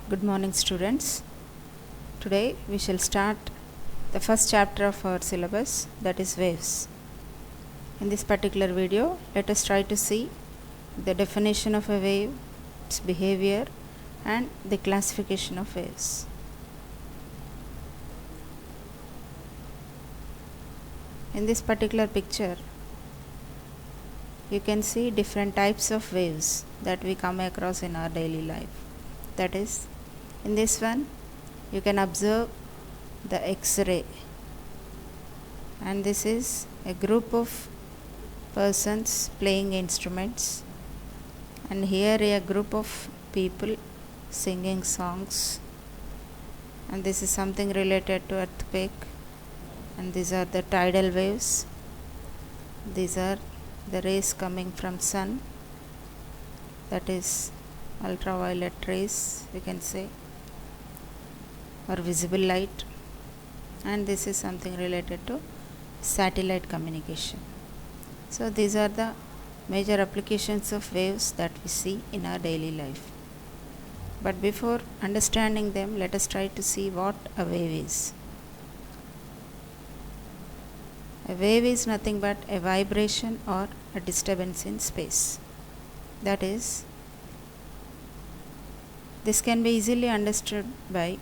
Good morning, students. Today we shall start the first chapter of our syllabus, that is waves. In this particular video, let us try to see the definition of a wave, its behavior, and the classification of waves. In this particular picture, you can see different types of waves that we come across in our daily life. That is, in this one, you can observe the X-ray, and this is a group of persons playing instruments, and here a group of people singing songs, and this is something related to earthquake, and these are the tidal waves. These are the rays coming from sun, that is ultraviolet rays, we can say, or visible light, and this is something related to satellite communication. So these are the major applications of waves that we see in our daily life. But before understanding them, let us try to see what a wave is. A wave is nothing but a vibration or a disturbance in space. That is, this can be easily understood by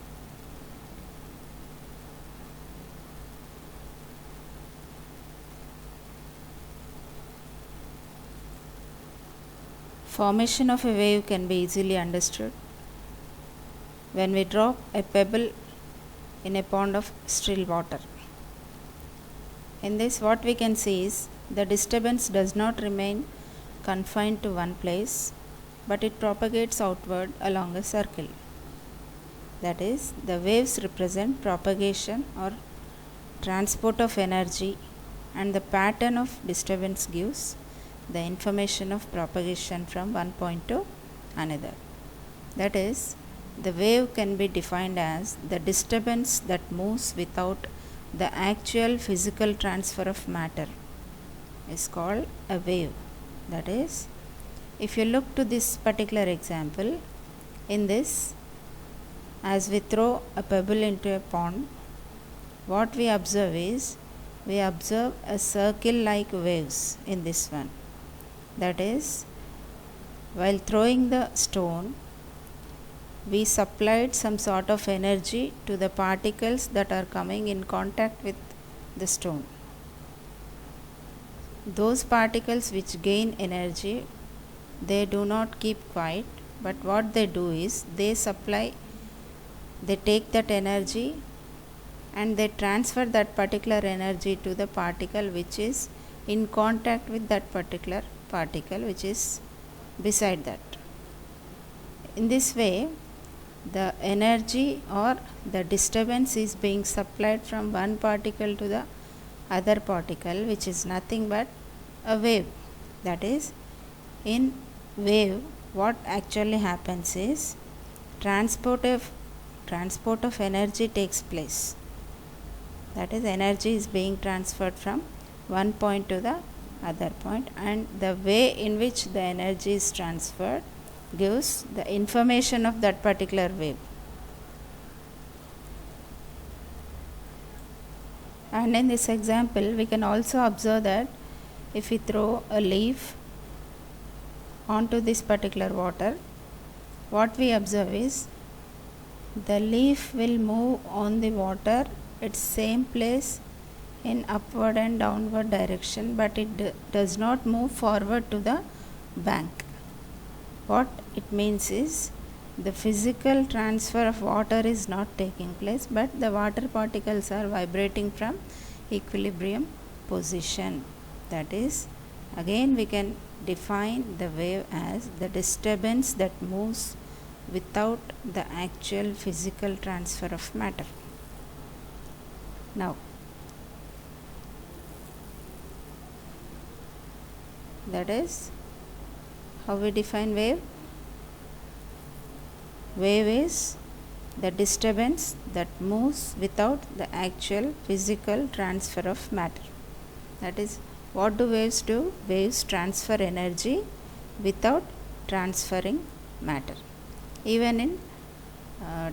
formation of a wave can be easily understood when we drop a pebble in a pond of still water. In this, what we can see is the disturbance does not remain confined to one place, but it propagates outward along a circle. That is, the waves represent propagation or transport of energy, and the pattern of disturbance gives the information of propagation from one point to another. That is, the wave can be defined as the disturbance that moves without the actual physical transfer of matter is called a wave. That is, if you look to this particular example, in this, as we throw a pebble into a pond, what we observe is, we observe a circle-like waves in this one. That is, while throwing the stone, we supplied some sort of energy to the particles that are coming in contact with the stone. Those particles which gain energy, they do not keep quiet, but what they do is, they take that energy and they transfer that particular energy to the particle which is in contact with that particular particle which is beside that. In this way, the energy or the disturbance is being supplied from one particle to the other particle, which is nothing but a wave. That is, in wave, what actually happens is transport of energy takes place. That is, energy is being transferred from one point to the other point, and the way in which the energy is transferred gives the information of that particular wave. And in this example, we can also observe that if we throw a leaf onto this particular water, what we observe is the leaf will move on the water its same place in upward and downward direction, but it does not move forward to the bank. What it means is, the physical transfer of water is not taking place, but the water particles are vibrating from equilibrium position. That is, again we can define the wave as the disturbance that moves without the actual physical transfer of matter. Now, that is how we define wave. Wave is the disturbance that moves without the actual physical transfer of matter. That is, what do waves do? Waves transfer energy without transferring matter. Even in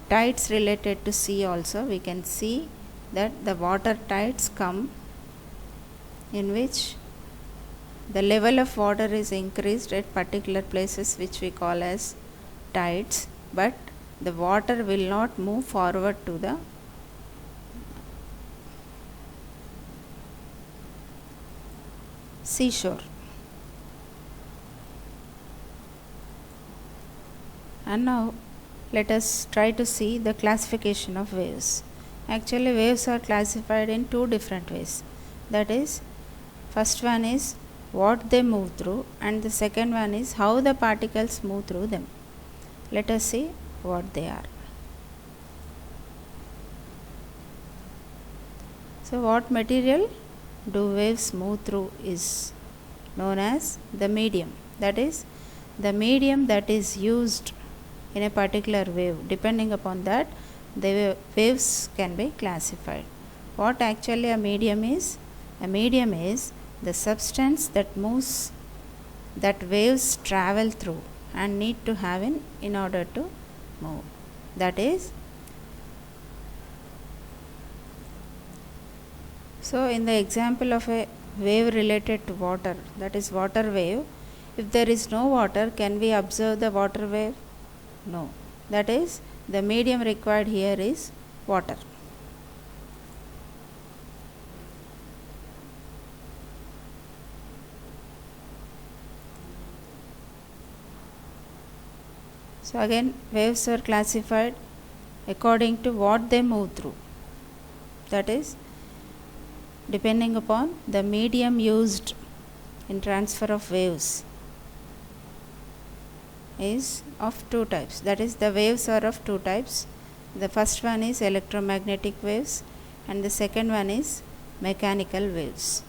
tides related to sea also, we can see that the water tides come in which the level of water is increased at particular places which we call as tides, but the water will not move forward to the seashore. And now let us try to see the classification of waves. Actually, waves are classified in two different ways. That is, first one is what they move through, and the second one is how the particles move through them. Let us see what they are. So, what material do waves move through is known as the medium. That is, the medium that is used in a particular wave. Depending upon that, the waves can be classified. What actually a medium is? A medium is the substance that moves, that waves travel through and need to have in order to move. That is, so in the example of a wave related to water, that is water wave, if there is no water, can we observe the water wave? No. That is, the medium required here is water. So again, waves are classified according to what they move through. That is, depending upon the medium used in transfer of waves is of two types. That is, the waves are of two types. The first one is electromagnetic waves and the second one is mechanical waves.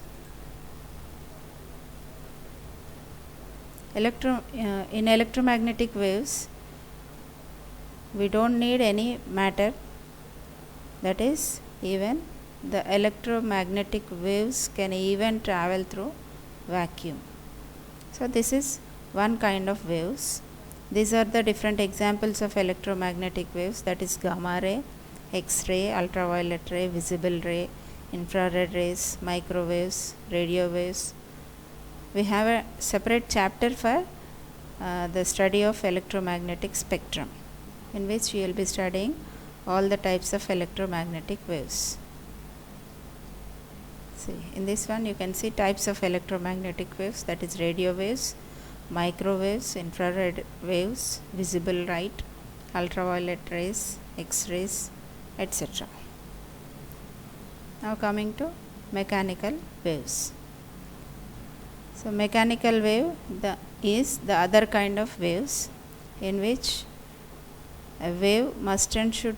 In electromagnetic waves, we don't need any matter. That is, even the electromagnetic waves can even travel through vacuum. So this is one kind of waves. These are the different examples of electromagnetic waves, that is gamma ray, X-ray, ultraviolet ray, visible ray, infrared rays, microwaves, radio waves. We have a separate chapter for the study of electromagnetic spectrum, in which we will be studying all the types of electromagnetic waves. See, in this one you can see types of electromagnetic waves, that is radio waves, microwaves, infrared waves, visible light, ultraviolet rays, X-rays, etc. Now coming to mechanical waves. So mechanical wave is the other kind of waves in which a wave must and should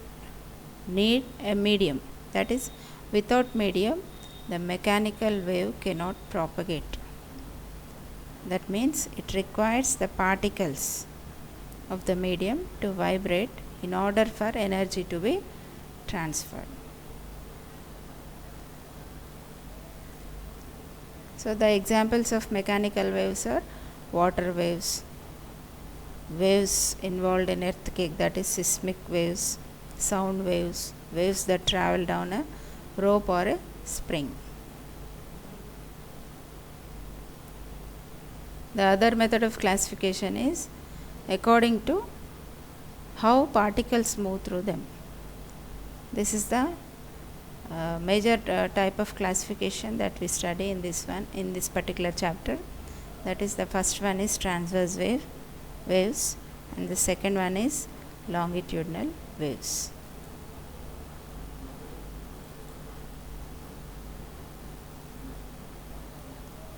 need a medium. That is, without medium, the mechanical wave cannot propagate. That means it requires the particles of the medium to vibrate in order for energy to be transferred. So the examples of mechanical waves are water waves, waves involved in earthquake, that is seismic waves, sound waves, waves that travel down a rope or a spring. The other method of classification is according to how particles move through them. This is the major type of classification that we study in this particular chapter. That is, the first one is transverse waves, and the second one is longitudinal waves.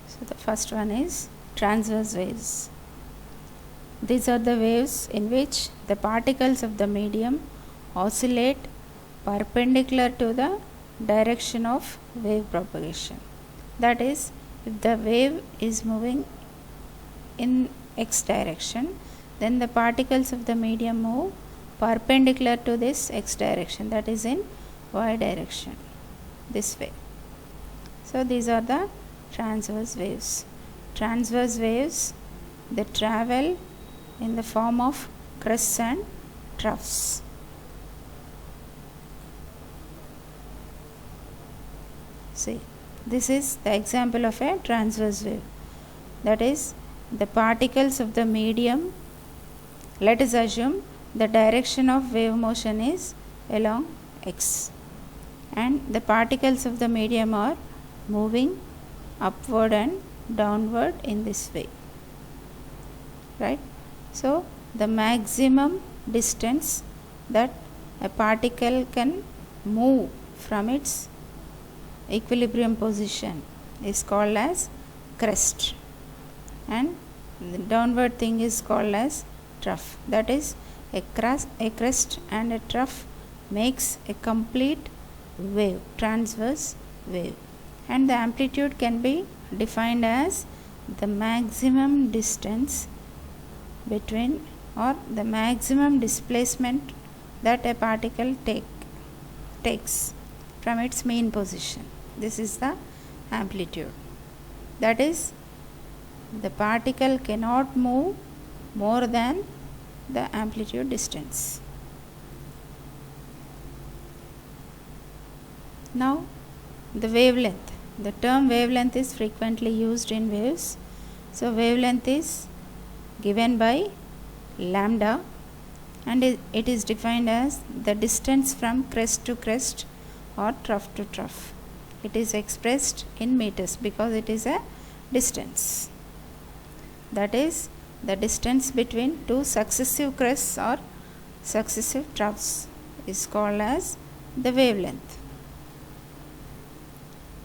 So the first one is transverse waves. These are the waves in which the particles of the medium oscillate perpendicular to the direction of wave propagation. That is, if the wave is moving in x direction, then the particles of the medium move perpendicular to this x direction, that is in y direction, this way. So these are the transverse waves. Transverse waves, they travel in the form of crests and troughs. See, this is the example of a transverse wave. That is, the particles of the medium, let us assume the direction of wave motion is along x, and the particles of the medium are moving upward and downward in this way, right? So the maximum distance that a particle can move from its equilibrium position is called as crest, and the downward thing is called as trough. That is, a crest and a trough makes a complete wave, transverse wave, and the amplitude can be defined as the maximum distance between, or the maximum displacement that a particle takes from its mean position. This is the amplitude. That is, the particle cannot move more than the amplitude distance. Now, the wavelength. The term wavelength is frequently used in waves. So, wavelength is given by lambda, and it is defined as the distance from crest to crest or trough to trough. It is expressed in meters because it is a distance. That is, the distance between two successive crests or successive troughs is called as the wavelength.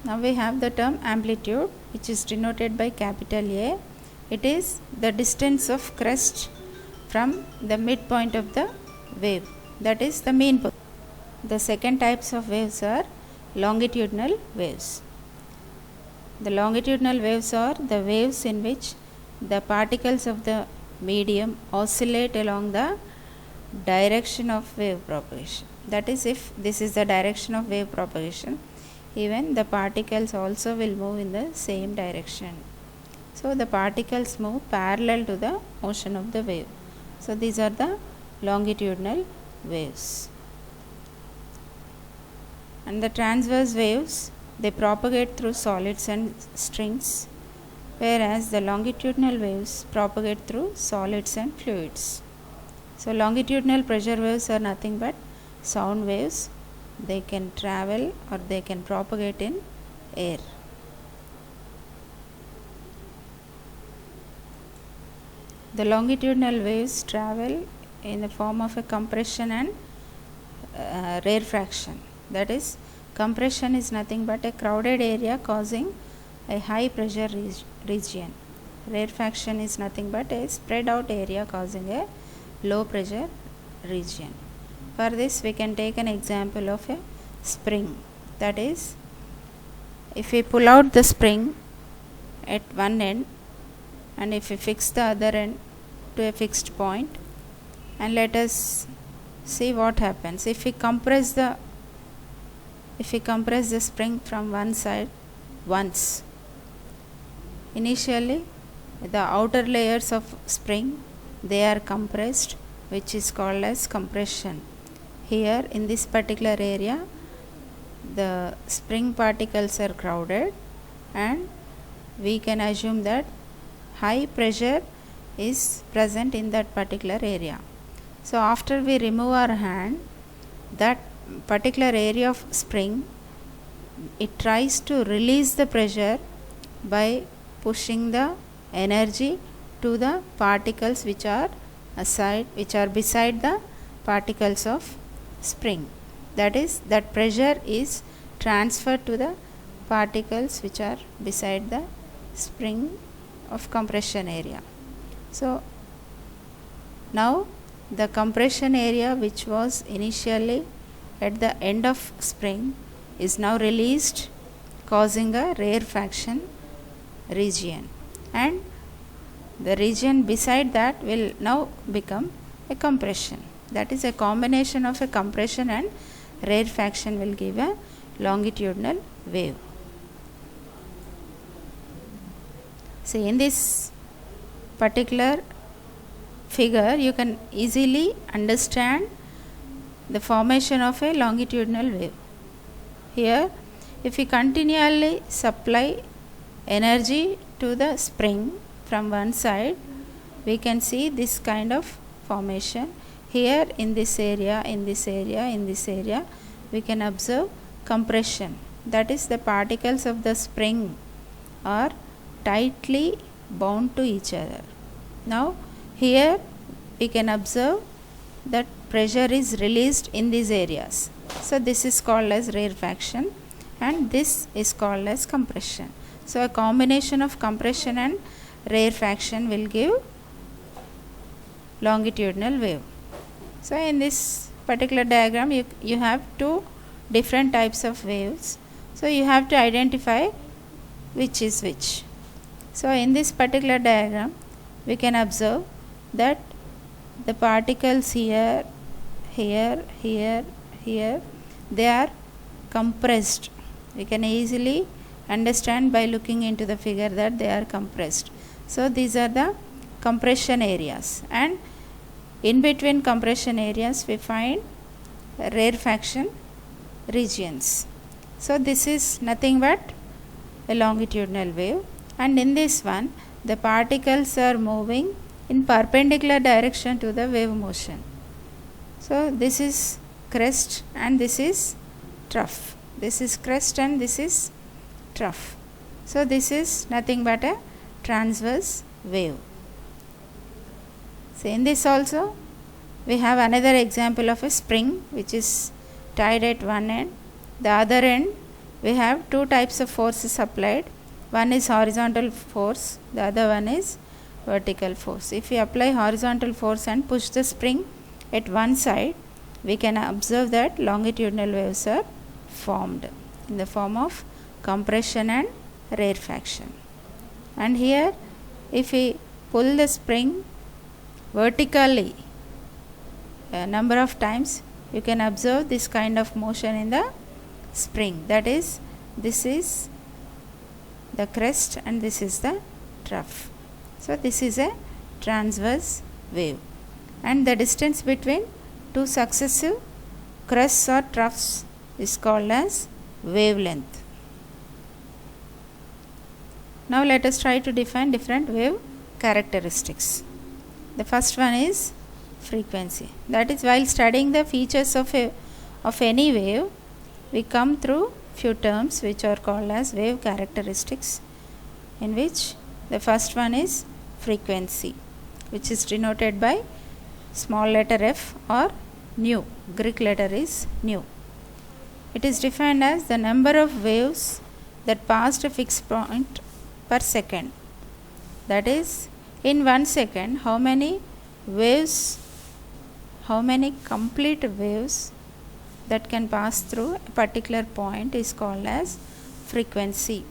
Now we have the term amplitude, which is denoted by capital A. It is the distance of crest from the midpoint of the wave, that is the mean position. The second types of waves are longitudinal waves. The longitudinal waves are the waves in which the particles of the medium oscillate along the direction of wave propagation. That is, if this is the direction of wave propagation, even the particles also will move in the same direction. So the particles move parallel to the motion of the wave. So these are the longitudinal waves. And the transverse waves, they propagate through solids and strings, whereas the longitudinal waves propagate through solids and fluids. So longitudinal pressure waves are nothing but sound waves. They can travel or they can propagate in air. The longitudinal waves travel in the form of a compression and rarefaction. That is, compression is nothing but a crowded area causing a high pressure region. Rarefaction is nothing but a spread out area causing a low pressure region. For this, we can take an example of a spring. That is, if we pull out the spring at one end, and if we fix the other end to a fixed point, and let us see what happens. If we compress the spring from one side once, initially the outer layers of spring, they are compressed, which is called as compression. Here in this particular area, the spring particles are crowded, and we can assume that high pressure is present in that particular area. So after we remove our hand, that particular area of spring, it tries to release the pressure by pushing the energy to the particles which are beside the particles of spring. That is, that pressure is transferred to the particles which are beside the spring of compression area. So now the compression area which was initially at the end of spring is now released, causing a rarefaction region, and the region beside that will now become a compression. That is, a combination of a compression and rarefaction will give a longitudinal wave. See, in this particular figure, you can easily understand the formation of a longitudinal wave. Here if we continually supply energy to the spring from one side, we can see this kind of formation. Here in this area, in this area, in this area, we can observe compression. That is, the particles of the spring are tightly bound to each other. Now here we can observe that pressure is released in these areas. So this is called as rarefaction, and this is called as compression. So a combination of compression and rarefaction will give longitudinal wave. So in this particular diagram, you have two different types of waves. So you have to identify which is which. So in this particular diagram, we can observe that the particles here, here, here, here, they are compressed. We can easily understand by looking into the figure that they are compressed. So these are the compression areas, and in between compression areas we find rarefaction regions. So this is nothing but a longitudinal wave, and in this one the particles are moving in perpendicular direction to the wave motion. So this is crest and this is trough. This is crest and this is trough. So this is nothing but a transverse wave. So in this also we have another example of a spring which is tied at one end. The other end we have two types of forces applied. One is horizontal force, the other one is vertical force. If we apply horizontal force and push the spring at one side, we can observe that longitudinal waves are formed in the form of compression and rarefaction. And here if we pull the spring vertically a number of times, you can observe this kind of motion in the spring. That is, this is the crest and this is the trough. So this is a transverse wave, and the distance between two successive crests or troughs is called as wavelength. Now let us try to define different wave characteristics. The first one is frequency. That is, while studying the features of any wave, we come through few terms which are called as wave characteristics, in which the first one is frequency, which is denoted by small letter f or nu. Greek letter is nu. It is defined as the number of waves that passed a fixed point per second. That is, in 1 second, how many complete waves that can pass through a particular point is called as frequency.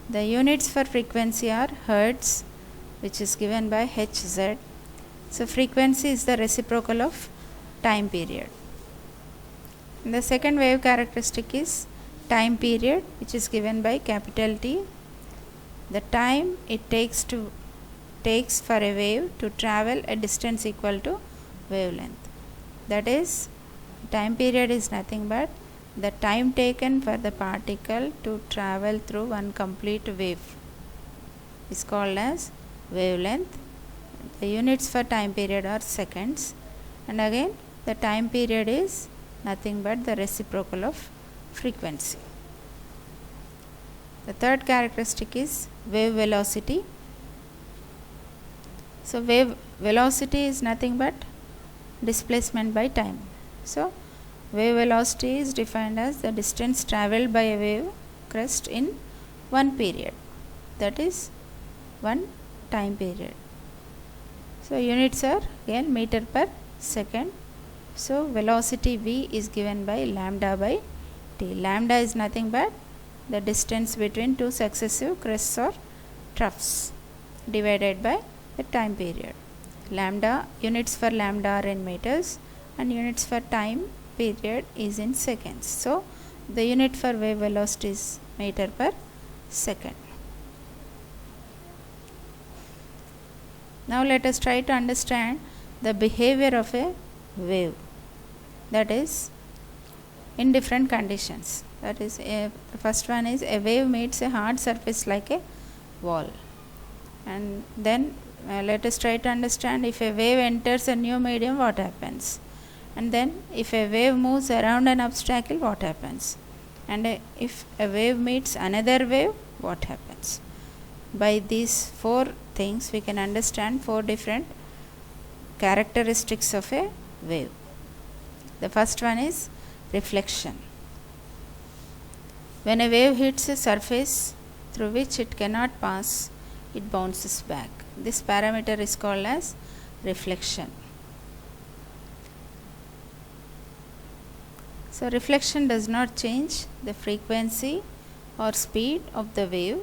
The units for frequency are hertz, which is given by Hz. So frequency is the reciprocal of time period. And the second wave characteristic is time period, which is given by capital T. The time it takes for a wave to travel a distance equal to wavelength. That is, time period is nothing but the time taken for the particle to travel through one complete wave is called as wavelength. The units for time period are seconds, and again the time period is nothing but the reciprocal of frequency. The third characteristic is wave velocity. So wave velocity is nothing but displacement by time. So wave velocity is defined as the distance travelled by a wave crest in one period, that is one time period. So units are again meter per second. So velocity v is given by lambda by t. Lambda is nothing but the distance between two successive crests or troughs divided by the time period. Lambda, units for lambda are in meters and units for time period is in seconds. So the unit for wave velocity is meter per second. Now let us try to understand the behavior of a wave, that is in different conditions. That is, the first one is a wave meets a hard surface like a wall. And then let us try to understand, if a wave enters a new medium, what happens? And then if a wave moves around an obstacle, what happens? And if a wave meets another wave, what happens? By these four things we can understand four different characteristics of a wave. The first one is reflection. When a wave hits a surface through which it cannot pass, it bounces back. This parameter is called as reflection. So reflection does not change the frequency or speed of the wave,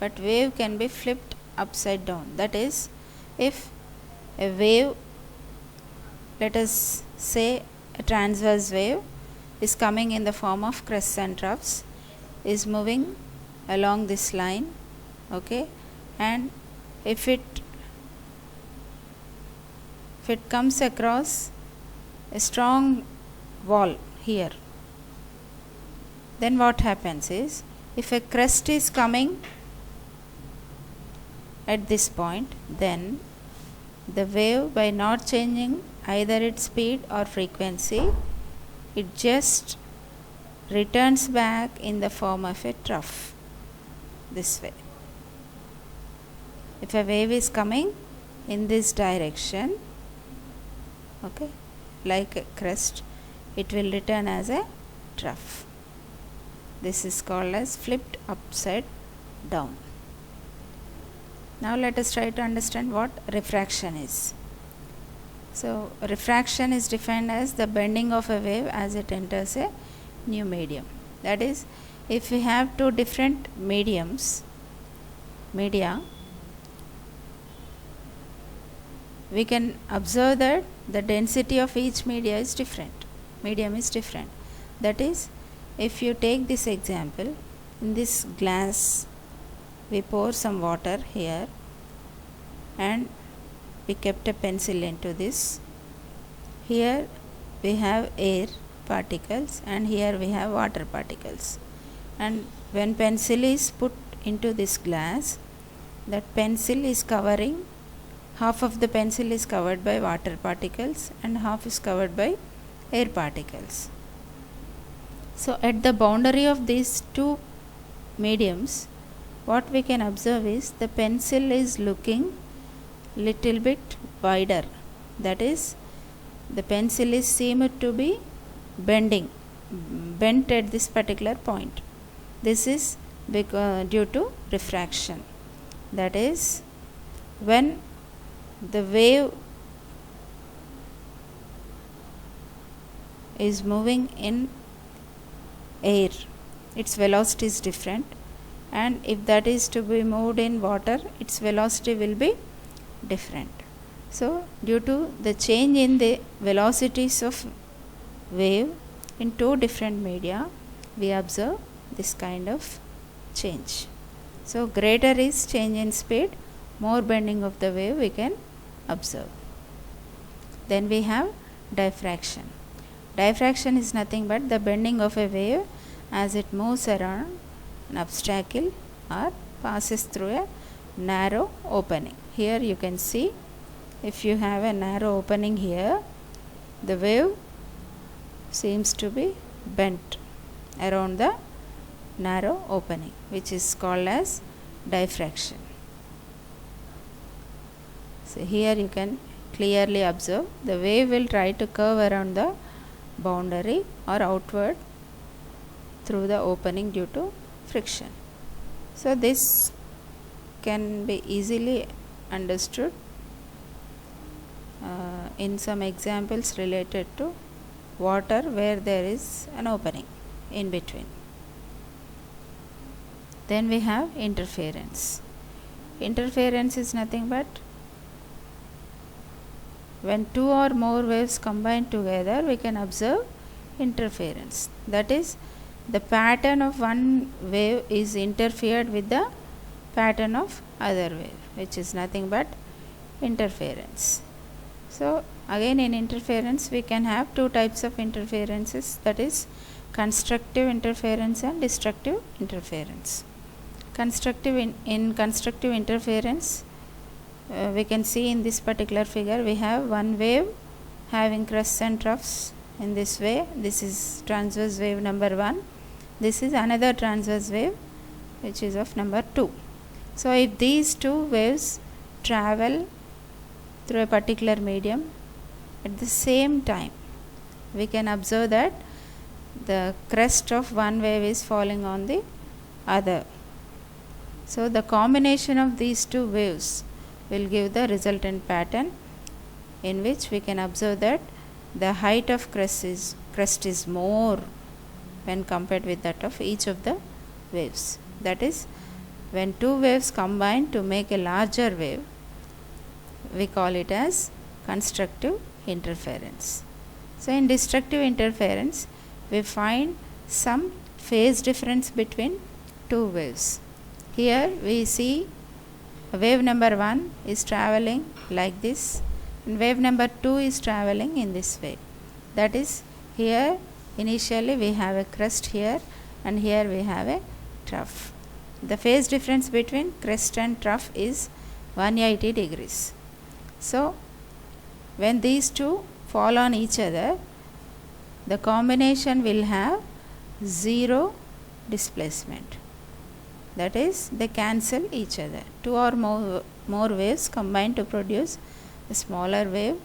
but wave can be flipped upside down. That is, if a wave, let us say a transverse wave, is coming in the form of crests and troughs, is moving along this line, okay, and if it comes across a strong wall here, then what happens is, if a crest is coming at this point, then the wave, by not changing either its speed or frequency, it just returns back in the form of a trough, this way. If a wave is coming in this direction, okay, like a crest, it will return as a trough. This is called as flipped upside down. Now let us try to understand what refraction is. So refraction is defined as the bending of a wave as it enters a new medium. That is, if we have two different media, we can observe that the density of each medium is different. That is, if you take this example, in this glass we pour some water here and we kept a pencil into this. Here we have air particles and here we have water particles. And when pencil is put into this glass, that pencil is covering, half of the pencil is covered by water particles and half is covered by air particles. So at the boundary of these two mediums, what we can observe is the pencil is looking little bit wider. That is, the pencil is seemed to be bent at this particular point. This is due to refraction. That is, when the wave is moving in air, its velocity is different, and if that is to be moved in water, its velocity will be different. So due to the change in the velocities of wave in two different media, we observe this kind of change. So greater is change in speed, more bending of the wave we can observe. Then we have diffraction. Diffraction is nothing but the bending of a wave as it moves around an obstacle or passes through a narrow opening. Here you can see, if you have a narrow opening here, the wave seems to be bent around the narrow opening, which is called as diffraction. So here you can clearly observe the wave will try to curve around the boundary or outward through the opening due to friction. So this can be easily understood in some examples related to water where there is an opening in between. Then we have interference. Interference is nothing but when two or more waves combine together, we can observe interference. That is, the pattern of one wave is interfered with the pattern of other wave, which is nothing but interference. So again, in interference we can have two types of interferences, that is constructive interference and destructive interference. In constructive interference, we can see in this particular figure we have one wave having crests and troughs in this way. This is transverse wave number 1. This is another transverse wave which is of number 2. So if these two waves travel through a particular medium at the same time, we can observe that the crest of one wave is falling on the other. So the combination of these two waves will give the resultant pattern, in which we can observe that the height of crest is more when compared with that of each of the waves. That is, when two waves combine to make a larger wave, we call it as constructive interference. So in destructive interference, we find some phase difference between two waves. Here we see wave number 1 is traveling like this, and wave number 2 is traveling in this way. That is, here initially we have a crest here, and here we have a trough. The phase difference between crest and trough is 180 degrees. So when these two fall on each other, the combination will have zero displacement. That is, they cancel each other. Two or more waves combine to produce a smaller wave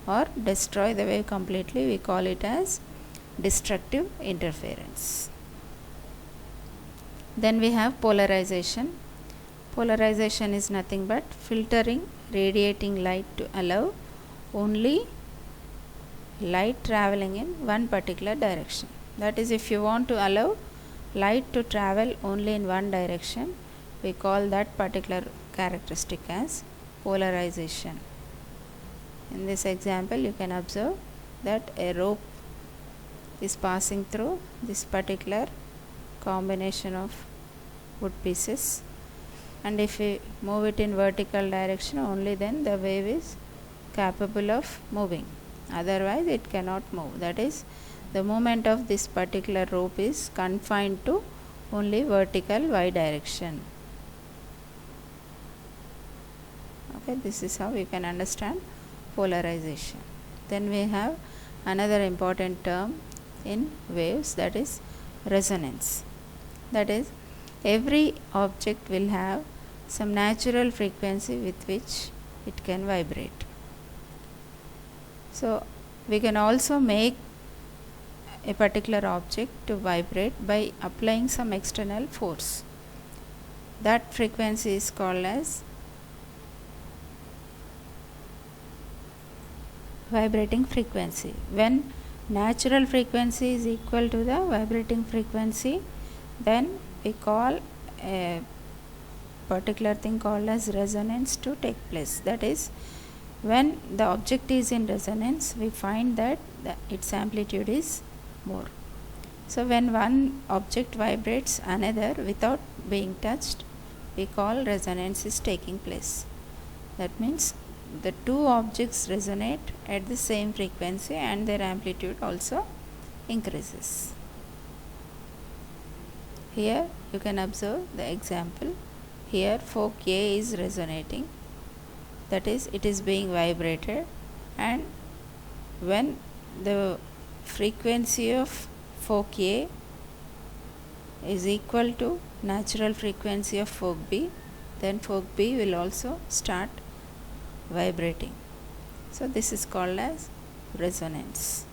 or destroy the wave completely. We call it as destructive interference. Then we have polarization. Polarization is nothing but filtering radiating light to allow only light traveling in one particular direction. That is, if you want to allow light to travel only in one direction, we call that particular characteristic as polarization. In this example, you can observe that a rope is passing through this particular combination of wood pieces, and if we move it in vertical direction, only then the wave is capable of moving, otherwise it cannot move. That is, the movement of this particular rope is confined to only vertical y direction. Okay, this is how you can understand polarization. Then we have another important term in waves, that is resonance. That is, every object will have some natural frequency with which it can vibrate. So we can also make a particular object to vibrate by applying some external force. That frequency is called as vibrating frequency. When natural frequency is equal to the vibrating frequency, then we call a particular thing called as resonance to take place. That is, when the object is in resonance, we find that its amplitude is more. So when one object vibrates another without being touched, we call resonance is taking place. That means the two objects resonate at the same frequency and their amplitude also increases. Here you can observe the example. Here fork A is resonating, that is, it is being vibrated, and when the frequency of fork A is equal to natural frequency of fork B, then fork B will also start vibrating. So this is called as resonance.